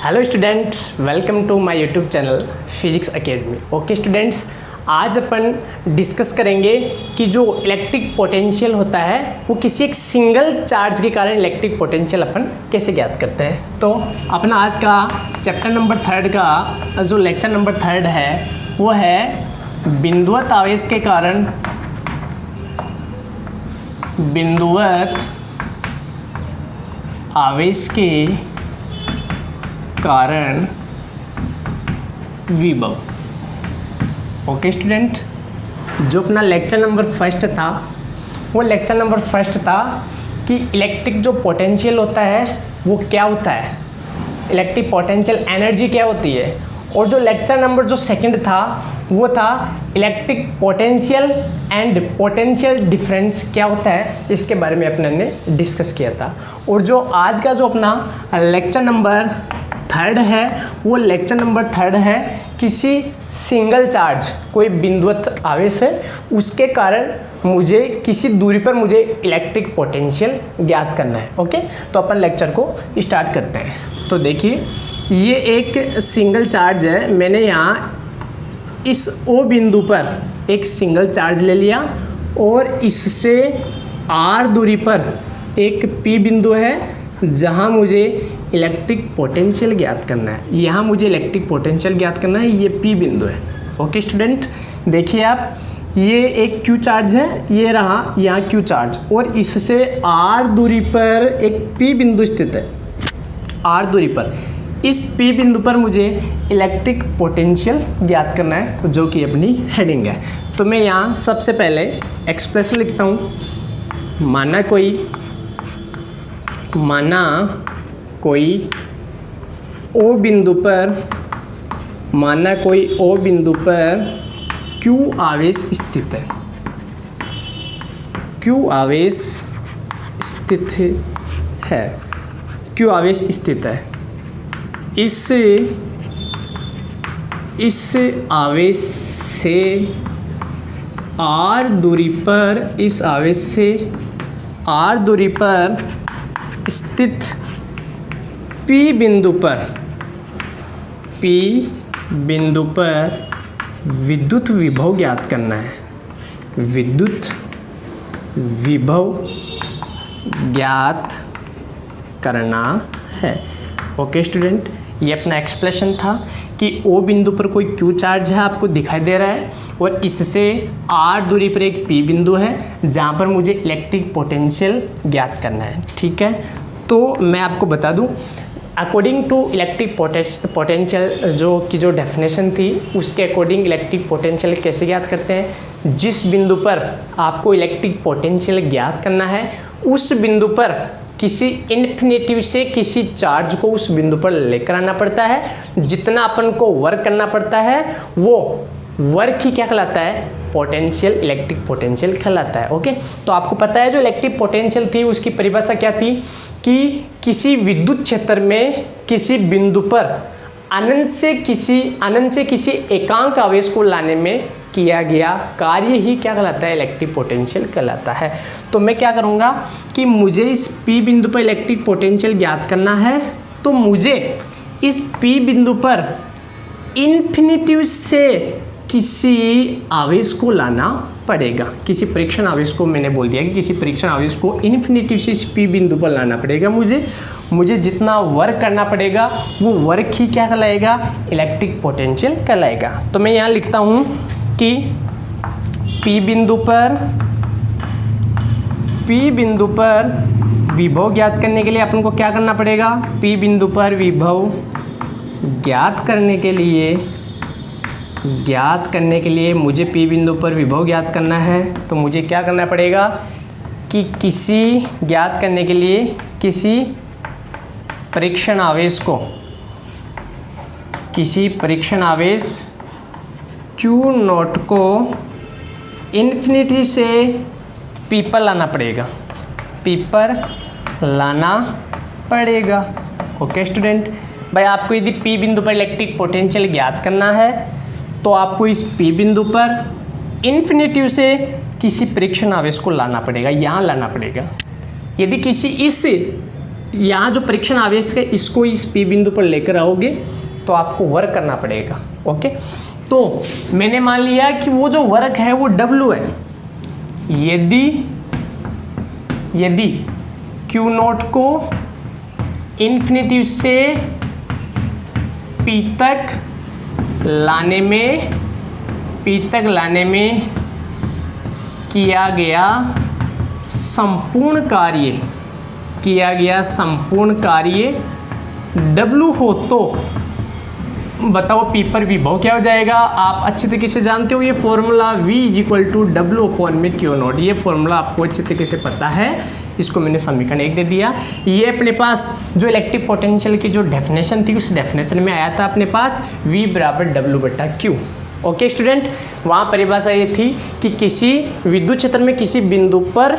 Hello students, welcome to my YouTube channel physics academy. Okay students, आज अपन discuss करेंगे कि जो इलेक्ट्रिक पोटेंशियल होता है वो किसी एक सिंगल चार्ज के कारण इलेक्ट्रिक पोटेंशियल अपन कैसे ज्ञात करते हैं। तो अपना आज का चैप्टर नंबर 3 का जो लेक्चर नंबर 3 है वो है बिंदुवत आवेश के कारण बिंदुवत आवेश के कारण विभव। ओके स्टूडेंट, जो अपना लेक्चर नंबर 1 था वो लेक्चर नंबर 1 था कि इलेक्ट्रिक जो पोटेंशियल होता है वो क्या होता है, इलेक्ट्रिक पोटेंशियल एनर्जी क्या होती है। और जो लेक्चर नंबर जो 2 था वो था electric potential and potential difference क्या होता है, इसके बारे में अपने ने डिस्कस किया था। और जो आज का जो अपना लेक्चर नंबर 3 है वो लेक्चर नंबर 3 है किसी सिंगल चार्ज, कोई बिंदुवत आवेश है उसके कारण मुझे किसी दूरी पर मुझे इलेक्ट्रिक पोटेंशियल ज्ञात करना है। ओके, तो अपन लेक्चर को स्टार्ट करते हैं। तो देखिए, ये एक सिंगल चार्ज है। मैंने यहाँ इस O बिंदु पर एक सिंगल चार्ज ले लिया और इससे R दूरी पर एक P बिंदु है जहाँ मुझे इलेक्ट्रिक पोटेंशियल ज्ञात करना है। यहाँ मुझे इलेक्ट्रिक पोटेंशियल ज्ञात करना है, ये P बिंदु है। ओके स्टूडेंट, देखिए आप, ये एक Q चार्ज है, ये रहा यहाँ Q चार्ज, और इससे R दूरी पर एक P बिंदु स्थित है। R दूरी पर इस P बिंदु पर मुझे इलेक्ट्रिक पोटेंशियल ज्ञात करना है, जो कि अपनी हेडिंग है। तो मैं यहाँ सबसे पहले एक्सप्रेशन लिखता हूँ। माना कोई O बिंदु पर Q आवेश स्थित है, Q आवेश स्थित है। इस आवेश से R दूरी पर स्थित P बिंदु पर विद्युत विभव ज्ञात करना है, विद्युत विभव ज्ञात करना है। ओके स्टूडेंट, ये अपना एक्सप्रेशन था कि O बिंदु पर कोई Q चार्ज है, आपको दिखाई दे रहा है, और इससे R दूरी पर एक P बिंदु है जहाँ पर मुझे इलेक्ट्रिक पोटेंशियल ज्ञात करना है। ठीक है, तो मैं आपको बता दूं, अकॉर्डिंग टू इलेक्ट्रिक पोटेंशियल जो डेफिनेशन थी उसके अकॉर्डिंग इलेक्ट्रिक पोटेंशियल कैसे ज्ञात करते हैं। जिस बिंदु पर आपको इलेक्ट्रिक पोटेंशियल ज्ञात करना है उस बिंदु पर किसी इन्फिनिटी से किसी चार्ज को उस बिंदु पर लेकर आना पड़ता है। जितना अपन को वर्क करना पड़ता है वो वर्क ही क्या कहलाता है, पोटेंशियल, इलेक्ट्रिक पोटेंशियल कहलाता है। ओके, तो आपको पता है जो इलेक्ट्रिक पोटेंशियल थी उसकी परिभाषा क्या थी कि किसी विद्युत क्षेत्र में किसी बिंदु पर अनंत से किसी एकांक आवेश को लाने में किया गया कार्य ही क्या कहलाता है, इलेक्ट्रिक पोटेंशियल कहलाता है। तो मैं क्या करूँगा कि मुझे इस P बिंदु पर इलेक्ट्रिक पोटेंशियल ज्ञात करना है, तो मुझे इस P बिंदु पर इन्फिनिटी से किसी आवेश को लाना पड़ेगा, किसी परीक्षण आवेश को। मैंने बोल दिया कि किसी परीक्षण आवेश को इन्फिनिटी से इस P बिंदु पर लाना पड़ेगा। मुझे जितना वर्क करना पड़ेगा वो वर्क ही क्या कहलाएगा, इलेक्ट्रिक पोटेंशियल कहलाएगा। तो मैं यहाँ लिखता हूँ कि P बिंदु पर विभव ज्ञात करने के लिए अपन को क्या करना पड़ेगा, P बिंदु पर विभव ज्ञात करने के लिए मुझे P बिंदु पर विभव ज्ञात करना है। तो मुझे क्या करना पड़ेगा कि किसी परीक्षण आवेश Q नॉट को इन्फिनिटी से P पर लाना पड़ेगा। ओके स्टूडेंट, भाई आपको यदि P बिंदु पर इलेक्ट्रिक पोटेंशियल ज्ञात करना है तो आपको इस P बिंदु पर इन्फिनिटी से किसी परीक्षण आवेश को लाना पड़ेगा, यहाँ लाना पड़ेगा। यदि किसी इस यहाँ जो परीक्षण आवेश है इसको इस पी बिंदु पर लेकर आओगे तो आपको वर्क करना पड़ेगा। ओके, तो मैंने मान लिया कि वो जो वर्क है वो W है। यदि Q नोट को इन्फिनिटी से P तक लाने में किया गया संपूर्ण कार्य W हो तो बताओ P पर विभव क्या हो जाएगा। आप अच्छी तरीके से जानते हो ये फॉर्मूला V = W/Q0, ये फॉर्मूला आपको अच्छी तरीके से पता है। इसको मैंने समीकरण 1 दे दिया। ये अपने पास जो इलेक्ट्रिक पोटेंशियल की जो डेफिनेशन थी उस डेफिनेशन में आया था अपने पास V = W/Q। ओके स्टूडेंट, वहाँ परिभाषा ये थी कि किसी विद्युत क्षेत्र में किसी बिंदु पर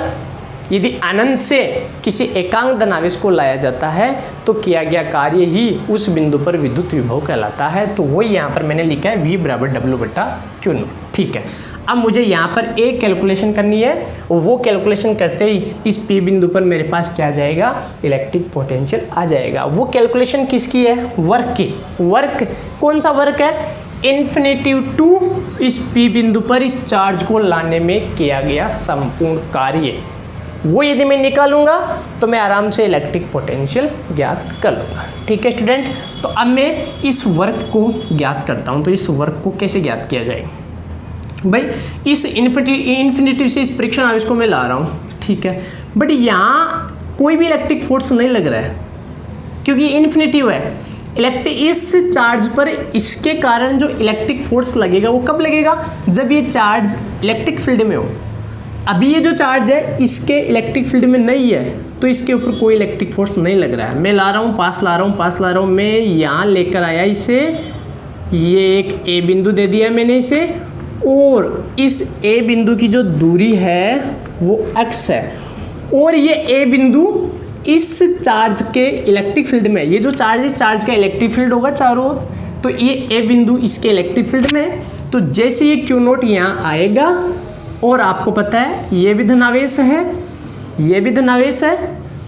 यदि अनंत से किसी एकांक धनावेश को लाया जाता है तो किया गया कार्य ही उस बिंदु पर विद्युत विभव कहलाता है। तो वही यहाँ पर मैंने लिखा है V = W/Q0। ठीक है, अब मुझे यहाँ पर एक कैलकुलेशन करनी है और वो कैलकुलेशन करते ही इस P बिंदु पर मेरे पास क्या आ जाएगा, इलेक्ट्रिक पोटेंशियल आ जाएगा। वो कैलकुलेशन किसकी है, वर्क की। वर्क कौन सा वर्क है, इन्फिनिटी टू इस P बिंदु पर इस चार्ज को लाने में किया गया संपूर्ण कार्य। वो यदि मैं निकालूंगा तो मैं आराम से इलेक्ट्रिक पोटेंशियल ज्ञात कर लूँगा। ठीक है स्टूडेंट, तो अब मैं इस वर्क को ज्ञात करता हूँ। तो इस वर्क को कैसे ज्ञात किया जाएगा भाई, इस इन्फिनिटी से इस परीक्षण आवेश को मैं ला रहा हूँ। ठीक है, बट यहाँ कोई भी इलेक्ट्रिक फोर्स नहीं लग रहा है क्योंकि इन्फिनिटी है। इस चार्ज पर इसके कारण जो इलेक्ट्रिक फोर्स लगेगा वो कब लगेगा, जब ये चार्ज इलेक्ट्रिक फील्ड में हो। अभी ये जो चार्ज है इसके इलेक्ट्रिक फील्ड में नहीं है तो इसके ऊपर कोई इलेक्ट्रिक फोर्स नहीं लग रहा है। मैं ला रहा हूँ, पास ला रहा हूँ, मैं यहाँ लेकर आया इसे, ये एक A बिंदु दे दिया मैंने इसे, और इस A बिंदु की जो दूरी है वो x है, और ये A बिंदु इस चार्ज के इलेक्ट्रिक फील्ड में, ये जो चार्ज है इस चार्ज का इलेक्ट्रिक फील्ड होगा चारों ओर, तो ये A बिंदु इसके इलेक्ट्रिक फील्ड में है। तो जैसे ये Q0 यहाँ आएगा, और आपको पता है ये भी धनावेश है, ये भी धनावेश है,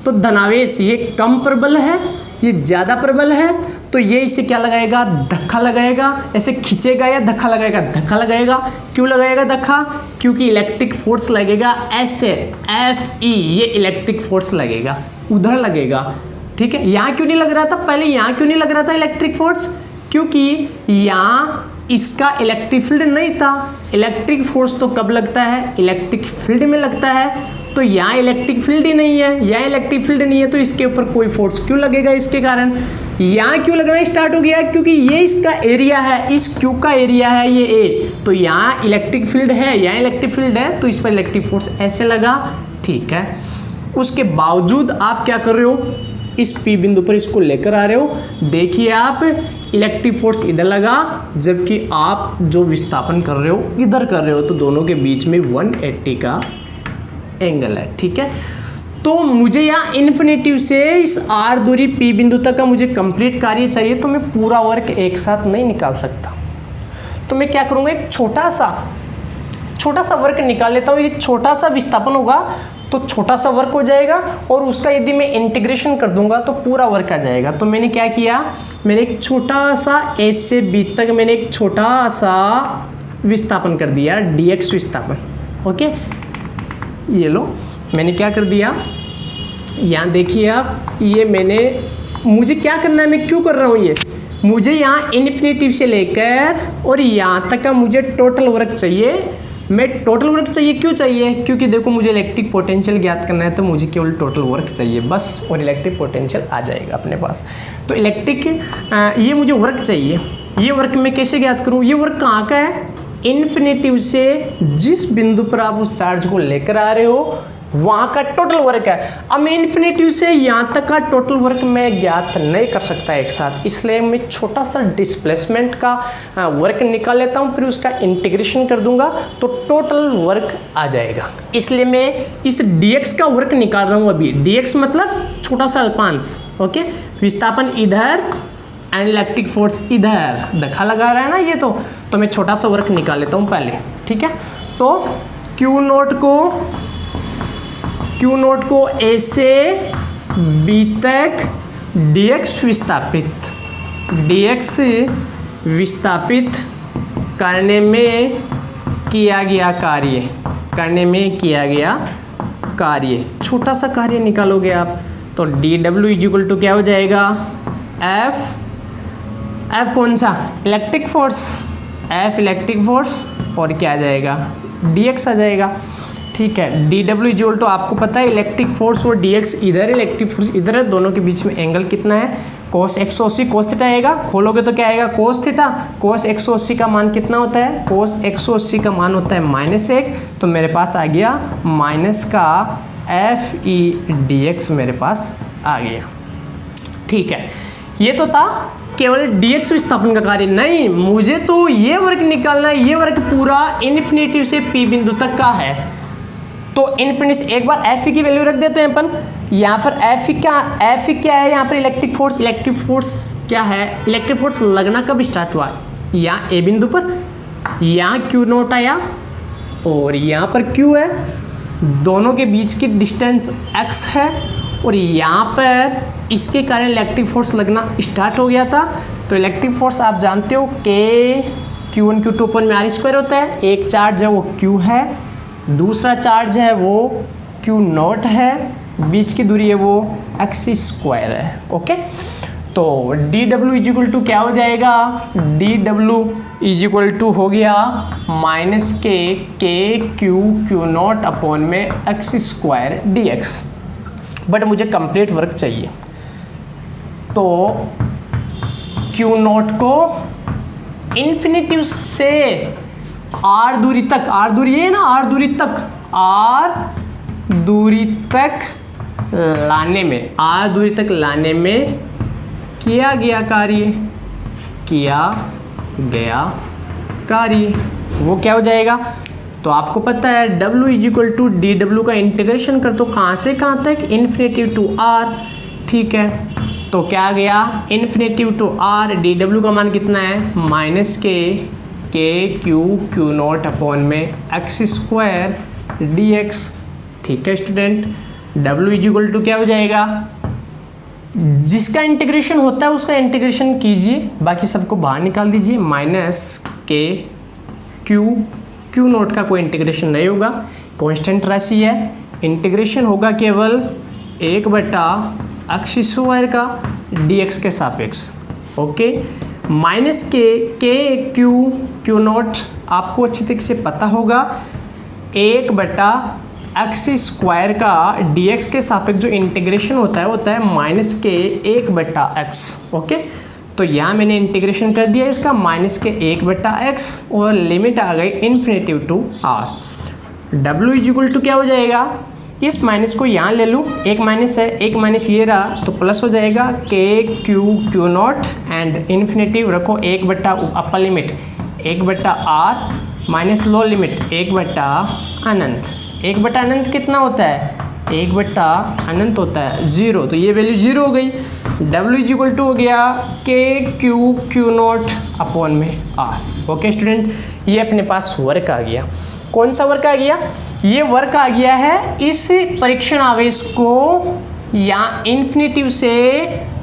तो धनावेश ये कम प्रबल है, ये ज़्यादा प्रबल है, तो ये इसे क्या लगाएगा, धक्का लगाएगा, ऐसे खींचेगा या धक्का लगाएगा, धक्का लगाएगा। क्यों लगाएगा धक्का, क्योंकि इलेक्ट्रिक फोर्स लगेगा ऐसे Fe, ये इलेक्ट्रिक फोर्स लगेगा, उधर लगेगा। ठीक है, यहाँ क्यों नहीं लग रहा था, पहले यहाँ क्यों नहीं लग रहा था इलेक्ट्रिक फोर्स, क्योंकि यहाँ इसका इलेक्ट्रिक फील्ड नहीं था। इलेक्ट्रिक फोर्स तो कब लगता है, इलेक्ट्रिक फील्ड में लगता है, तो यहाँ इलेक्ट्रिक फील्ड ही नहीं है, यहाँ इलेक्ट्रिक फील्ड नहीं है, तो इसके ऊपर कोई फोर्स क्यों लगेगा, इसके कारण यहाँ क्यों लगना स्टार्ट हो गया, क्योंकि ये इसका एरिया है, इस क्यू का एरिया है ये A, तो यहाँ इलेक्ट्रिक फील्ड है, यहाँ इलेक्ट्रिक फील्ड है, तो इस पर इलेक्ट्रिक फोर्स ऐसे लगा। ठीक है, उसके बावजूद आप क्या कर रहे हो, इस P बिंदु पर इसको लेकर आ रहे हो। देखिए आप, इलेक्ट्रिक फोर्स इधर लगा, जबकि आप जो विस्थापन कर रहे हो इधर कर रहे हो, तो दोनों के बीच में 180 का एंगल है। ठीक है, तो मुझे यहाँ इन्फिनिटी से इस R दूरी P बिंदु तक का मुझे कंप्लीट कार्य चाहिए, तो मैं पूरा वर्क एक साथ नहीं निकाल सकता। तो मैं क्या करूँगा, एक छोटा सा वर्क निकाल लेता हूँ। ये छोटा सा विस्थापन होगा तो छोटा सा वर्क हो जाएगा, और उसका यदि मैं इंटीग्रेशन कर दूंगा तो पूरा वर्क आ जाएगा। तो मैंने क्या किया, मैंने एक छोटा सा A से B तक मैंने एक छोटा सा विस्थापन कर दिया, dx विस्थापन। ओके, ये लो, मैंने क्या कर दिया, यहाँ देखिए आप, ये मुझे क्या करना है, मैं क्यों कर रहा हूँ ये, मुझे यहाँ इन्फिनिटी से लेकर और यहाँ तक का मुझे टोटल वर्क चाहिए। मैं टोटल वर्क चाहिए, क्यों चाहिए, क्योंकि देखो मुझे इलेक्ट्रिक पोटेंशियल ज्ञात करना है, तो मुझे केवल टोटल वर्क चाहिए बस, और इलेक्ट्रिक पोटेंशियल आ जाएगा अपने पास। तो इलेक्ट्रिक ये मुझे वर्क चाहिए, ये वर्क मैं कैसे ज्ञात करूँ, ये वर्क कहाँ का है, इन्फिनिटी से जिस बिंदु पर आप उस चार्ज को लेकर आ रहे हो वहाँ का टोटल वर्क है। अब मैं इन्फिनिटी से यहाँ तक का टोटल वर्क मैं ज्ञात नहीं कर सकता एक साथ, इसलिए मैं छोटा सा डिस्प्लेसमेंट का वर्क निकाल लेता हूँ, फिर उसका इंटीग्रेशन कर दूंगा तो टोटल वर्क आ जाएगा। इसलिए मैं इस dx का वर्क निकाल रहा हूँ अभी। dx मतलब छोटा सा अल्पांश। ओके, विस्थापन इधर एंड इलेक्ट्रिक फोर्स इधर, धक्का लगा रहा है ना ये, तो मैं छोटा सा वर्क निकाल लेता हूँ पहले। ठीक है, तो Q नोट को A से बी तक dx विस्थापित करने में किया गया कार्य, छोटा सा कार्य निकालोगे आप तो dw इक्वल टू क्या हो जाएगा, F कौन सा, इलेक्ट्रिक फोर्स और क्या आ जाएगा, dx आ जाएगा। ठीक है, dw इक्वल टू आपको पता है इलेक्ट्रिक फोर्स और dx इधर है, इलेक्ट्रिक फोर्स इधर है, दोनों के बीच में एंगल कितना है, cos 180 cos थीटा आएगा, खोलोगे तो क्या आएगा, cos थीटा। cos 180 का मान कितना होता है, cos 180 का मान होता है -1, तो मेरे पास आ गया माइनस का FE dx मेरे पास आ गया। ठीक है, ये तो था केवल dx विस्थापन का कार्य, नहीं मुझे तो ये वर्क निकालना है, ये वर्क पूरा इन्फिनिटी से P बिंदु तक का है। तो इन्फिनिटी एक बार FE की वैल्यू रख देते हैं अपन, यहाँ पर FE क्या है, यहाँ पर इलेक्ट्रिक फोर्स क्या है, इलेक्ट्रिक फोर्स लगना कब स्टार्ट हुआ, यहाँ A बिंदु पर, यहाँ Q0 आया और यहाँ पर Q है, दोनों के बीच की डिस्टेंस x है और यहाँ पर इसके कारण इलेक्ट्रिक फोर्स लगना स्टार्ट हो गया था। तो इलेक्ट्रिक फोर्स आप जानते हो K Q1 Q2 अपन में r² होता है, एक चार्ज है वो Q है, दूसरा चार्ज है वो Q0 है, बीच की दूरी है वो x² है। ओके, तो dw इक्वल टू क्या हो जाएगा, dw इक्वल टू हो गया -k Q0 अपॉन में x² dx। बट मुझे कंप्लीट वर्क चाहिए, तो Q0 को इन्फिनिटी से r दूरी तक, r दूरी है ना, r दूरी तक लाने में किया गया कार्य, वो क्या हो जाएगा, तो आपको पता है w इक्वल टू dw का इंटीग्रेशन कर दो, कहाँ से कहाँ तक, इन्फिनिटी टू r। ठीक है, तो क्या आ गया, इन्फिनिटी टू r, dw का मान कितना है, -k Q0 अपॉन में x² dx। ठीक है स्टूडेंट, w इक्वल टू क्या हो जाएगा, जिसका इंटीग्रेशन होता है उसका इंटीग्रेशन कीजिए, बाकी सबको बाहर निकाल दीजिए, -k Q0 का कोई इंटीग्रेशन नहीं होगा, कांस्टेंट राशि है, इंटीग्रेशन होगा केवल 1/x² का dx के सापेक्ष। ओके, -k Q0 आपको अच्छी तरीके से पता होगा, 1/x² का dx के सापेक्ष जो इंटीग्रेशन होता है -k 1/x। ओके, तो यहाँ मैंने इंटीग्रेशन कर दिया इसका -k 1/x और लिमिट आ गई infinity to r। w equal to क्या हो जाएगा, इस माइनस को यहाँ ले लूँ, एक माइनस है, एक माइनस ये रहा तो प्लस हो जाएगा, k Q0 एंड इन्फिनिटी रखो 1/ upper limit 1/r minus low limit 1/अनंत। 1/अनंत कितना होता है, 1/अनंत होता है 0, तो ये वैल्यू 0 हो गई। w इक्वल टू हो गया k Q0 अपॉन में r। ओके स्टूडेंट, ये अपने पास वर्क आ गया। कौन सा वर्क आ गया, ये वर्क आ गया है इस परीक्षण आवेश को या इन्फिनिटी से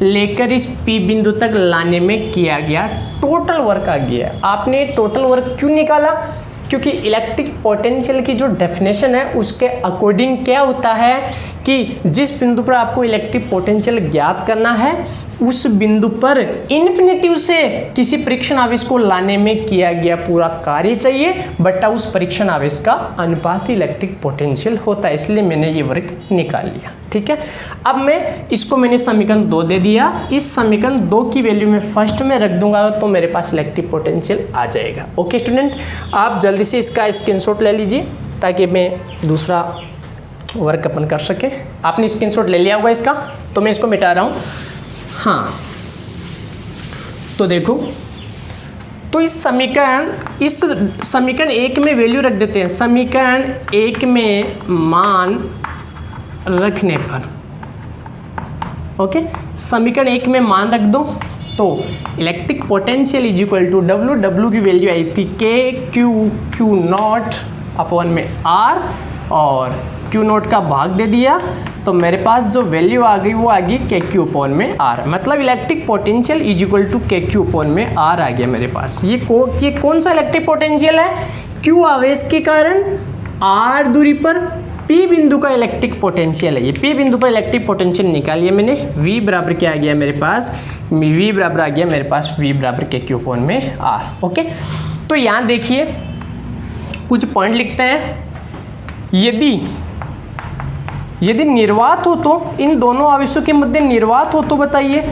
लेकर इस P बिंदु तक लाने में किया गया टोटल वर्क आ गया। आपने टोटल वर्क क्यों निकाला, क्योंकि इलेक्ट्रिक पोटेंशियल की जो डेफिनेशन है उसके अकॉर्डिंग क्या होता है कि जिस बिंदु पर आपको इलेक्ट्रिक पोटेंशियल ज्ञात करना है उस बिंदु पर इन्फिनिटी से किसी परीक्षण आवेश को लाने में किया गया पूरा कार्य चाहिए, बटा उस परीक्षण आवेश का अनुपात इलेक्ट्रिक पोटेंशियल होता है, इसलिए मैंने ये वर्क निकाल लिया। ठीक है, अब मैं इसको मैंने समीकरण 2 दे दिया, इस समीकरण 2 की वैल्यू मैं फर्स्ट में रख दूंगा तो मेरे पास इलेक्ट्रिक पोटेंशियल आ जाएगा। ओके स्टूडेंट, आप जल्दी से इसका स्क्रीनशॉट ले लीजिए ताकि मैं दूसरा वर्क अपन कर सके। आपने स्क्रीनशॉट ले लिया होगा इसका, तो मैं इसको मिटा रहा हूँ। हाँ, तो देखो, तो इस समीकरण 1 में वैल्यू रख देते हैं। समीकरण 1 में मान रखने पर, ओके, समीकरण 1 में मान रख दो तो electric potential is equal to W की वैल्यू आई थी k Q0 अपॉन में R और Q0 का भाग दे दिया तो मेरे पास जो वैल्यू आ गई वो आ गई के क्यू अपॉन में आर, मतलब electric potential is equal to K Q upon में आर आ गया मेरे पास। ये कौन सा इलेक्ट्रिक पोटेंशियल है? क्यू आवेश के कारण आर दूरी पर पी बिंदु का इलेक्ट्रिक पोटेंशियल है। ये पी बिंदु पर इलेक्ट्रिक पोटेंशियल निकालिए मैंने। वी बराबर क्या आ गया मेरे पास? वी बराबर आ गया मेरे पास वी बराबर के क्यू अपॉन में आर। ओके, तो यहाँ देखिए कुछ पॉइंट लिखते हैं। यदि निर्वात हो तो इन दोनों आवेशों के मध्य निर्वात हो तो बताइए,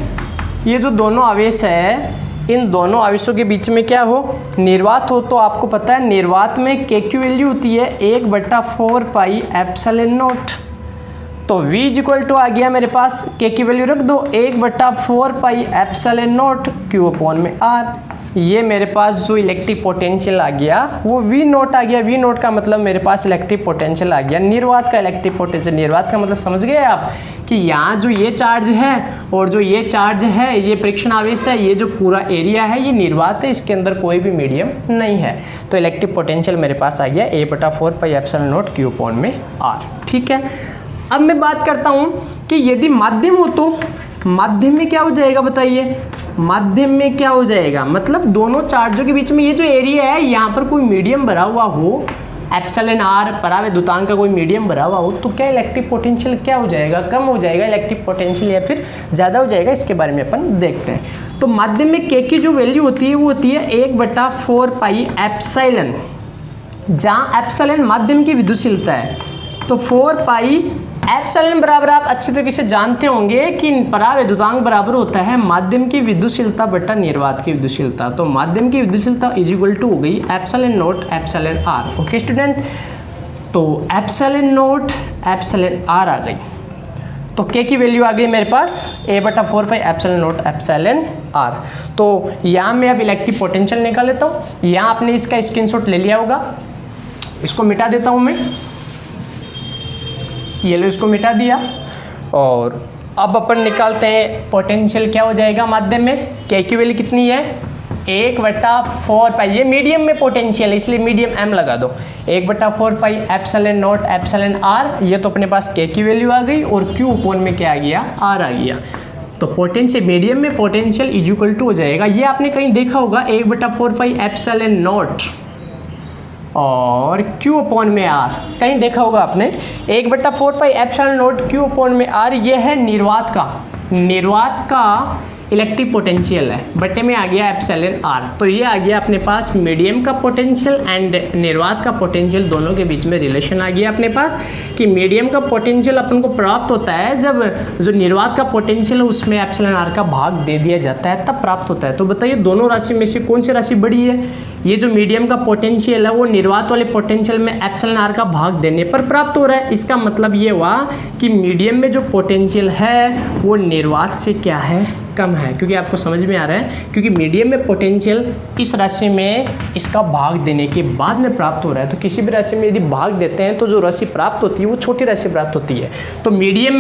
ये जो दोनों आवेश है इन दोनों आवेशों के बीच में क्या हो? निर्वात हो। तो आपको पता है निर्वात में के क्यू वैल्यू होती है 1/4 पाई एप्सिलॉन नॉट। तो V इक्वल टू आ गया मेरे पास, के की वैल्यू रख दो 1/4 pi epsilon not Q upon में आर। ये मेरे पास जो इलेक्ट्रिक पोटेंशियल आ गया वो V नॉट आ गया। V नॉट का मतलब मेरे पास इलेक्ट्रिक पोटेंशियल आ गया, निर्वात का इलेक्ट्रिक पोटेंशियल। निर्वात का मतलब समझ गए आप कि यहाँ जो ये चार्ज है और जो ये चार्ज है, ये परीक्षण आवेश है, ये जो पूरा एरिया है ये निर्वात है, इसके अंदर कोई भी मीडियम नहीं है। तो इलेक्ट्रिक पोटेंशियल मेरे पास आ गया 1/4 pi epsilon not Q upon में आर। ठीक है, अब मैं बात करता हूँ कि यदि माध्यम हो तो माध्यम में क्या हो जाएगा बताइए? माध्यम में क्या हो जाएगा? मतलब दोनों चार्जों के बीच में ये जो एरिया है यहाँ पर कोई मीडियम भरा हुआ हो, एप्सिलॉन आर परावैद्युतांक का कोई मीडियम भरा हुआ हो, तो क्या इलेक्ट्रिक पोटेंशियल क्या हो जाएगा? कम हो जाएगा इलेक्ट्रिक पोटेंशियल या फिर ज़्यादा हो जाएगा? इसके बारे में अपन देखते हैं। तो माध्यम में के की जो वैल्यू होती है वो होती है 1/4 पाई एप्सिलॉन, जहाँ एप्सिलॉन माध्यम की विद्युतशीलता है। तो 4 पाई एप्सिलॉन बराबर आप अच्छे तरीके से जानते होंगे कि परावैद्युतांक बराबर होता है माध्यम की विद्युतशीलता बटा निर्वात की विद्युतशीलता। तो माध्यम की विद्युतशीलता इज इक्वल टू हो गई epsilon not epsilon R. Okay student, तो एप्सिलॉन नॉट एप्सिलॉन आर आ गई। तो के की वैल्यू आ गई मेरे पास 1/4 pi epsilon not epsilon R. तो यहाँ मैं अब इलेक्ट्रिक पोटेंशियल निकाल लेता हूँ। यहाँ आपने इसका स्क्रीनशॉट ले लिया होगा, इसको मिटा देता हूँ मैं। ये लो, इसको मिटा दिया। और अब अपन निकालते हैं पोटेंशियल क्या हो जाएगा माध्यम में। के की वैल्यू कितनी है? 1/4 पाई, ये मीडियम में पोटेंशियल है इसलिए मीडियम एम लगा दो। 1/4 pi epsilon not epsilon R, ये तो अपने पास के की वैल्यू आ गई और क्यू अपॉन में क्या आ गया? आर आ गया। तो पोटेंशियल मीडियम में पोटेंशियल इज इक्वल टू हो जाएगा, ये आपने कहीं देखा होगा 1/4 पाई एप्सिलॉन नॉट और क्यू अपॉन में आर, कहीं देखा होगा आपने। 1/4 pi epsilon not Q upon में आर, ये है निर्वात का इलेक्ट्रिक पोटेंशियल है, बटे में आ गया एप्सिलॉन आर। तो ये आ गया अपने पास मीडियम का पोटेंशियल एंड निर्वात का पोटेंशियल, दोनों के बीच में रिलेशन आ गया अपने पास कि मीडियम का पोटेंशियल अपन को प्राप्त होता है जब जो निर्वात का पोटेंशियल है उसमें एप्सिलॉन आर का भाग दे दिया जाता है, तब प्राप्त होता है। तो बताइए दोनों राशि में से कौन सी राशि बड़ी है? ये जो मीडियम का पोटेंशियल है वो निर्वात वाले पोटेंशियल में एप्सिलॉन आर का भाग देने पर प्राप्त हो रहा है। इसका मतलब ये हुआ कि मीडियम में जो पोटेंशियल है वो निर्वात से क्या है? कम है। क्योंकि आपको समझ में आ रहा है, क्योंकि मीडियम में पोटेंशियल इस राशि में इसका भाग देने के बाद में प्राप्त हो रहा है। तो किसी भी राशि में यदि भाग देते हैं तो जो राशि प्राप्त होती है वो छोटी राशि प्राप्त होती है। तो मीडियम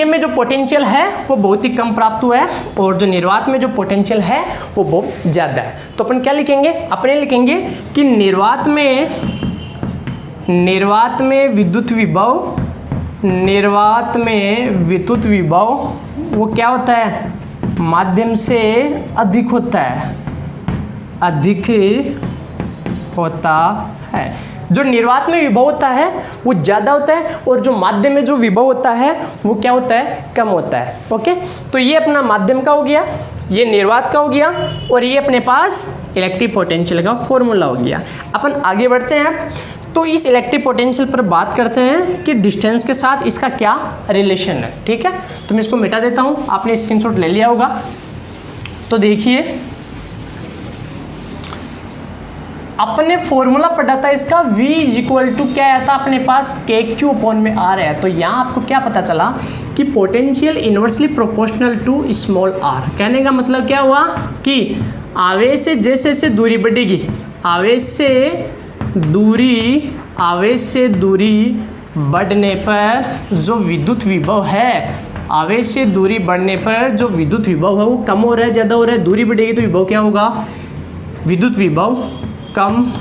में जो पोटेंशियल है वो बहुत ही कम प्राप्त हुआ है और जो निर्वात में जो पोटेंशियल है वो बहुत ज़्यादा है। तो अपन क्या लिखेंगे? अपने लिखेंगे कि निर्वात में विद्युत विभव वो क्या होता है? माध्यम से अधिक होता है। जो निर्वात में विभव होता है वो ज़्यादा होता है और जो माध्यम में जो विभव होता है वो क्या होता है? कम होता है। ओके, तो ये अपना माध्यम का हो गया, ये निर्वात का हो गया और ये अपने पास इलेक्ट्रिक पोटेंशियल का फॉर्मूला हो गया। अपन आगे बढ़ते हैं तो इस इलेक्ट्रिक पोटेंशियल पर बात करते हैं कि डिस्टेंस के साथ इसका क्या रिलेशन है। ठीक है, तो मैं इसको मिटा देता हूँ, आपने स्क्रीनशॉट ले लिया होगा। तो देखिए अपने फॉर्मूला पढ़ा था इसका, V इक्वल टू क्या आया था अपने पास? के क्यू अपॉन में आर है। तो यहाँ आपको क्या पता चला कि potential inversely proportional to small R. कहने का मतलब क्या हुआ कि आवेश से जैसे जैसे दूरी बढ़ेगी, आवेश से दूरी बढ़ने पर जो विद्युत विभव है, आवेश से दूरी बढ़ने पर जो विद्युत विभव है वो कम हो रहा है, ज़्यादा हो रहा है? दूरी बढ़ेगी तो विभव क्या होगा? विद्युत विभव कम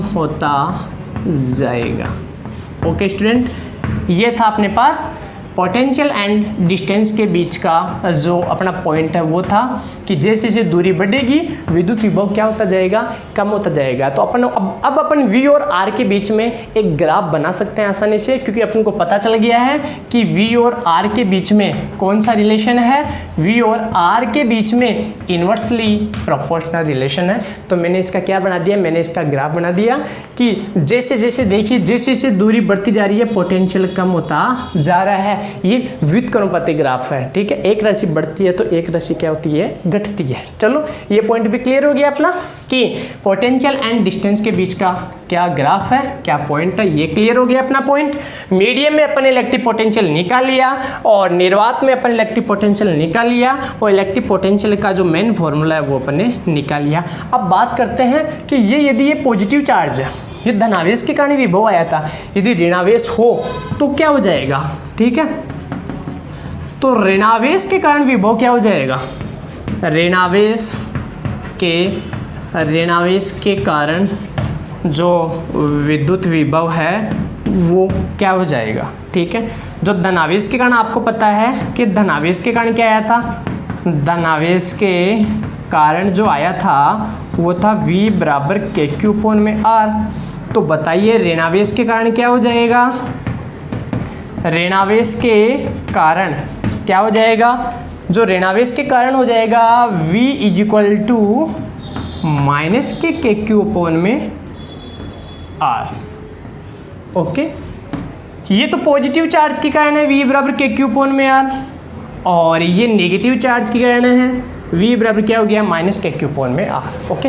होता जाएगा। ओके स्टूडेंट, ये था अपने पास पोटेंशियल एंड डिस्टेंस के बीच का जो अपना पॉइंट है वो था कि जैसे जैसे दूरी बढ़ेगी विद्युत विभव क्या होता जाएगा, कम होता जाएगा। तो अपन अब अपन V और R के बीच में एक ग्राफ बना सकते हैं आसानी से, क्योंकि अपन को पता चल गया है कि V और R के बीच में कौन सा रिलेशन है, V और R के बीच में इन्वर्सली प्रोपोर्शनल रिलेशन है। तो मैंने इसका क्या बना दिया, मैंने इसका ग्राफ बना दिया कि जैसे जैसे देखिए जैसे जैसे दूरी बढ़ती जा रही है पोटेंशियल कम होता जा रहा है। ये व्युत्क्रमानुपाती ग्राफ है, ठीक है। एक राशि बढ़ती है तो एक राशि क्या होती है, घटती है। चलो ये पॉइंट भी क्लियर हो गया अपना कि पोटेंशियल एंड डिस्टेंस के बीच का क्या ग्राफ है, क्या पॉइंट है, ये क्लियर हो गया अपना पॉइंट। मीडियम में अपन इलेक्ट्रिक पोटेंशियल निकाल लिया और निर्वात में अपन इलेक्ट्रिक पोटेंशियल निकाल लिया और इलेक्ट्रिक पोटेंशियल का जो मेन फॉर्मूला है वो अपन ने निकाल लिया। अब बात करते हैं कि ये यदि ये पॉजिटिव चार्ज है, ये धनावेश के कारण विभव आया था, यदि ऋणावेश हो तो क्या हो जाएगा, ठीक है। तो ऋणावेश के कारण विभव क्या हो जाएगा, ऋणावेश के कारण जो विद्युत विभव है वो क्या हो जाएगा, ठीक है। जो धनावेश के कारण आपको पता है कि धनावेश के कारण क्या आया था, धनावेश के कारण जो आया था वो था V बराबर KQ/R। तो बताइए ऋणावेश के कारण क्या हो जाएगा, ऋणावेश के कारण क्या हो जाएगा, जो ऋणावेश के कारण हो जाएगा V = -KQ/R। ओके, ये तो पॉजिटिव चार्ज के कारण है V बराबर KQ/R और ये नेगेटिव चार्ज के कारण है V बराबर क्या हो गया, -KQ/R। ओके,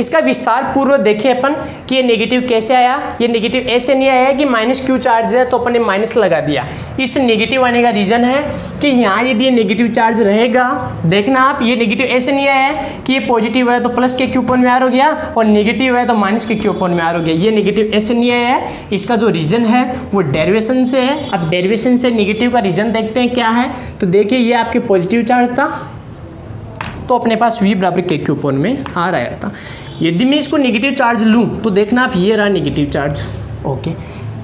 इसका विस्तार पूर्व देखें अपन कि ये नेगेटिव कैसे आया। ये नेगेटिव ऐसे नहीं आया कि -Q चार्ज है तो अपन ने माइनस लगा दिया। इस नेगेटिव आने का रीज़न है कि यहाँ यदि ये नेगेटिव चार्ज रहेगा, देखना आप, ये नेगेटिव ऐसे नहीं आया है कि ये पॉजिटिव है तो +KQ/R हो गया और नेगेटिव है तो -KQ/R हो गया। ये नेगेटिव ऐसे नहीं आया है, इसका जो रीजन है वो डेरिवेशन से है। अब डेरिवेशन से नेगेटिव का रीजन देखते हैं क्या है। तो देखिए ये आपके पॉजिटिव चार्ज था तो अपने पास V बराबर KQ/R आया था। यदि मैं इसको नेगेटिव चार्ज लूँ तो देखना आप, ये रहा नेगेटिव चार्ज, ओके,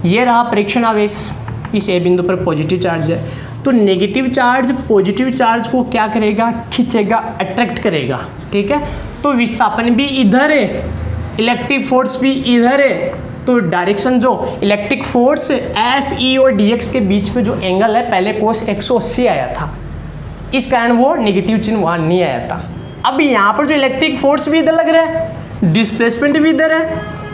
ये रहा परीक्षण आवेश, इस A बिंदु पर पॉजिटिव चार्ज है। तो नेगेटिव चार्ज पॉजिटिव चार्ज को क्या करेगा, खींचेगा, अट्रैक्ट करेगा, ठीक है। तो विस्थापन भी इधर है, इलेक्ट्रिक फोर्स भी इधर है, तो डायरेक्शन जो इलेक्ट्रिक फोर्स FE और DX के बीच में जो एंगल है पहले cos 180 आया था, इस कारण वो नेगेटिव चिन्ह वहाँ नहीं आया था। अब यहाँ पर जो इलेक्ट्रिक फोर्स भी इधर लग रहा है, डिस्प्लेसमेंट भी इधर है,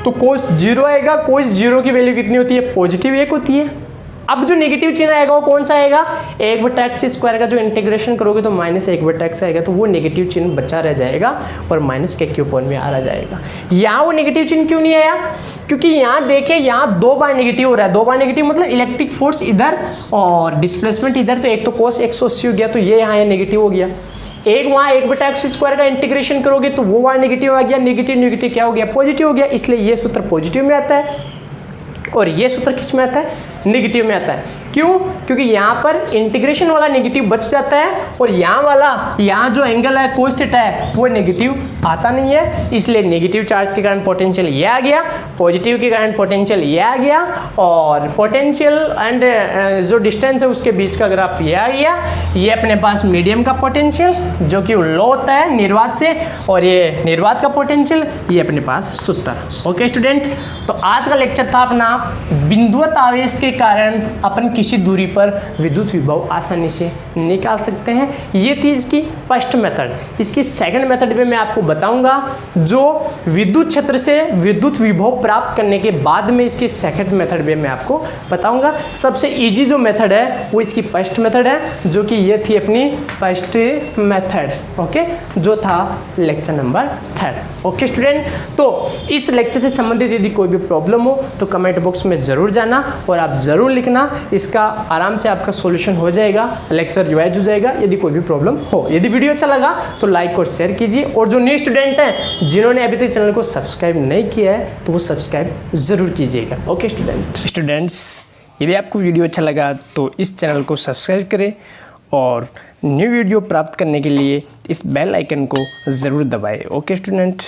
तो cos 0 आएगा। cos 0 की वैल्यू कितनी होती है, +1 होती है। अब जो नेगेटिव चिन्ह आएगा वो कौन सा आएगा, 1/x² का जो इंटीग्रेशन करोगे तो -1/x आएगा, तो वो नेगेटिव चिन्ह बचा रह जाएगा और -KQ/R आ जाएगा। यहाँ वो नेगेटिव चिन्ह क्यों नहीं आया, क्योंकि यहाँ देखिए यहाँ 2 बार नेगेटिव हो रहा है। 2 बार नेगेटिव मतलब इलेक्ट्रिक फोर्स इधर और डिस्प्लेसमेंट इधर, तो एक तो cos 180 हो गया तो ये यहाँ नेगेटिव हो गया। एक वहाँ 1/x² का इंटीग्रेशन करोगे तो वो वहाँ नेगेटिव आ गया, नेगेटिव क्या हो गया, पॉजिटिव हो गया। इसलिए ये सूत्र पॉजिटिव में आता है और ये सूत्र किस में आता है, नेगेटिव में आता है। क्यों, क्योंकि यहाँ पर इंटीग्रेशन वाला नेगेटिव बच जाता है और यहाँ जो एंगल है cos थीटा है वो नेगेटिव आता नहीं है। इसलिए नेगेटिव चार्ज के कारण पोटेंशियल ये आ गया, पॉजिटिव के कारण पोटेंशियल ये आ गया और पोटेंशियल एंड जो डिस्टेंस है उसके बीच का ग्राफ ये आ गया। ये अपने पास मीडियम का पोटेंशियल जो कि लो होता है निर्वात से, और ये निर्वात का पोटेंशियल ये अपने पास सूत्र। ओके स्टूडेंट, तो आज का लेक्चर था अपना बिंदुवत आवेश के कारण अपन किसी दूरी पर विद्युत विभव आसानी से निकाल सकते हैं। ये थी इसकी फर्स्ट मेथड। इसकी सेकंड मेथड में मैं आपको बताऊंगा जो विद्युत क्षेत्र से विद्युत विभव प्राप्त करने के बाद में इसकी सेकंड मेथड में मैं आपको बताऊंगा। सबसे इजी जो मेथड है वो इसकी फर्स्ट मेथड है, जो कि ये थी अपनी फर्स्ट मेथड, ओके, जो था लेक्चर नंबर 3। ओके स्टूडेंट, तो इस लेक्चर से संबंधित यदि कोई भी प्रॉब्लम हो तो कमेंट बॉक्स में ज़रूर जाना और आप ज़रूर लिखना, इसका आराम से आपका सॉल्यूशन हो जाएगा, लेक्चर रिवाइज हो जाएगा यदि कोई भी प्रॉब्लम हो। यदि वीडियो अच्छा लगा तो लाइक और शेयर कीजिए, और जो न्यू स्टूडेंट हैं जिन्होंने अभी तक चैनल को सब्सक्राइब नहीं किया है तो वो सब्सक्राइब ज़रूर कीजिएगा। ओके स्टूडेंट्स, यदि आपको वीडियो अच्छा लगा तो इस चैनल को सब्सक्राइब करें और न्यू वीडियो प्राप्त करने के लिए इस बेल आइकन को ज़रूर दबाएं। Okay student.